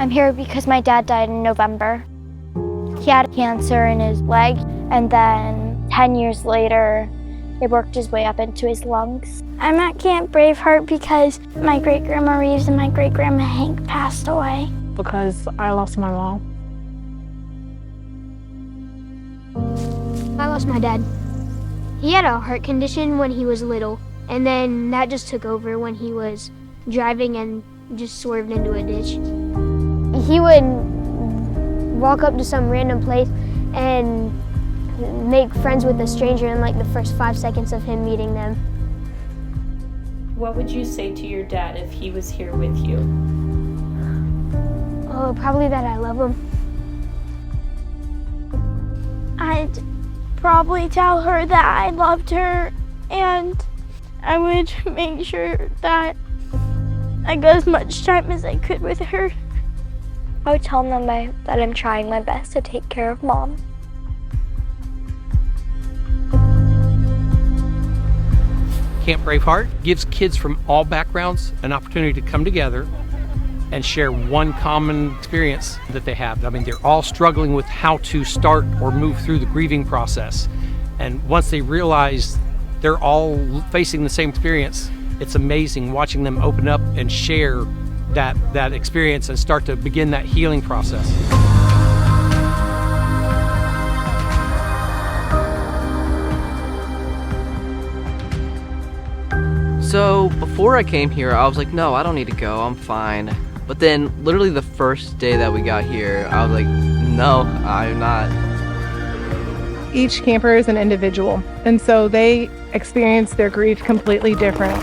I'm here because my dad died in November. He had cancer in his leg, and then 10 years later, it worked its way up into his lungs. I'm at Camp Braveheart because my great-grandma Reeves and my great-grandma Hank passed away. Because I lost my mom. I lost my dad. He had a heart condition when he was little, and then that just took over when he was driving and just swerved into a ditch. He would walk up to some random place and make friends with a stranger in like the first 5 seconds of him meeting them. What would you say to your dad if he was here with you? Oh, probably that I love him. I'd probably tell her that I loved her, and I would make sure that I got as much time as I could with her. I would tell them that I'm trying my best to take care of Mom. Camp Braveheart gives kids from all backgrounds an opportunity to come together and share one common experience that they have. I mean, they're all struggling with how to start or move through the grieving process. And once they realize they're all facing the same experience, it's amazing watching them open up and share that experience and start to begin that healing process. So before I came here, I was like, no, I don't need to go, I'm fine. But then literally the first day that we got here, I was like, no, I'm not. Each camper is an individual, and so they experience their grief completely different.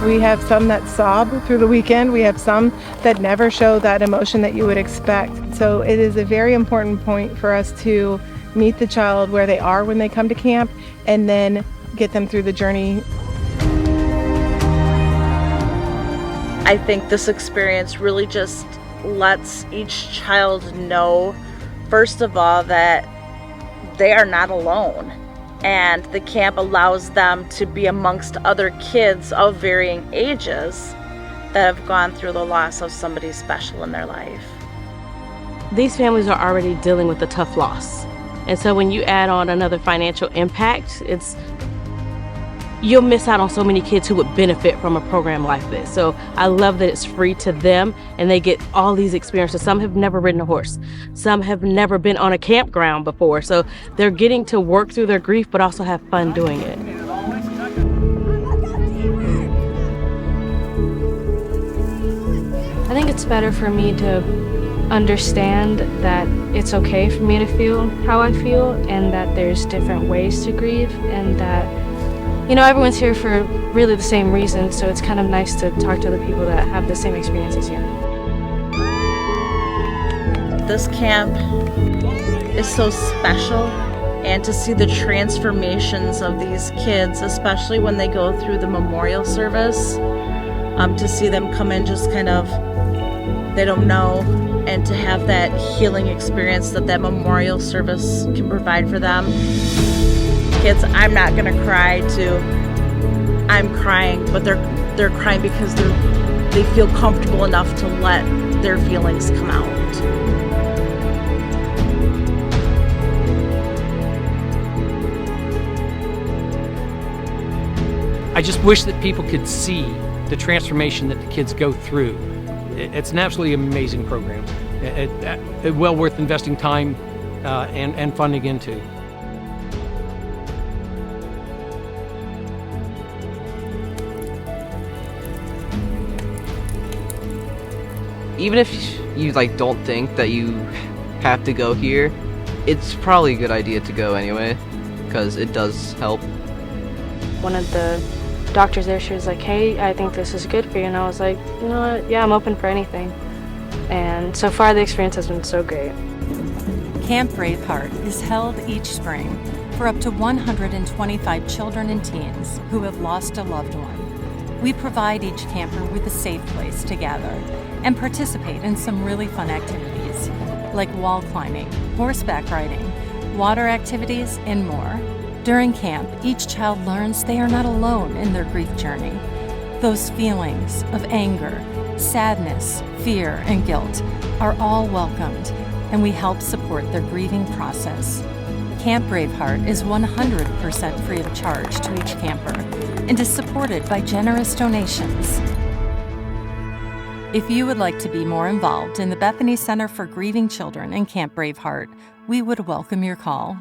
We have some that sob through the weekend. We have some that never show that emotion that you would expect. So it is a very important point for us to meet the child where they are when they come to camp and then get them through the journey. I think this experience really just lets each child know, first of all, that they are not alone. And the camp allows them to be amongst other kids of varying ages that have gone through the loss of somebody special in their life. These families are already dealing with a tough loss. And so when you add on another financial impact, you'll miss out on so many kids who would benefit from a program like this. So I love that it's free to them and they get all these experiences. Some have never ridden a horse. Some have never been on a campground before. So they're getting to work through their grief, but also have fun doing it. I think it's better for me to understand that it's okay for me to feel how I feel and that there's different ways to grieve and that everyone's here for really the same reason, so it's kind of nice to talk to other people that have the same experiences here. This camp is so special, and to see the transformations of these kids, especially when they go through the memorial service, to see them come in just kind of, they don't know, and to have that healing experience that memorial service can provide for them. Kids, I'm not gonna cry too. I'm crying, but they're crying because they feel comfortable enough to let their feelings come out. I just wish that people could see the transformation that the kids go through. It's an absolutely amazing program. It's well worth investing time and funding into. Even if you don't think that you have to go here, it's probably a good idea to go anyway, because it does help. One of the doctors there, she was like, hey, I think this is good for you. And I was like, you know what? Yeah, I'm open for anything. And so far the experience has been so great. Camp Braveheart is held each spring for up to 125 children and teens who have lost a loved one. We provide each camper with a safe place to gather and participate in some really fun activities like wall climbing, horseback riding, water activities, and more. During camp, each child learns they are not alone in their grief journey. Those feelings of anger, sadness, fear, and guilt are all welcomed, and we help support their grieving process. Camp Braveheart is 100% free of charge to each camper and is supported by generous donations. If you would like to be more involved in the Bethany Center for Grieving Children and Camp Braveheart, we would welcome your call.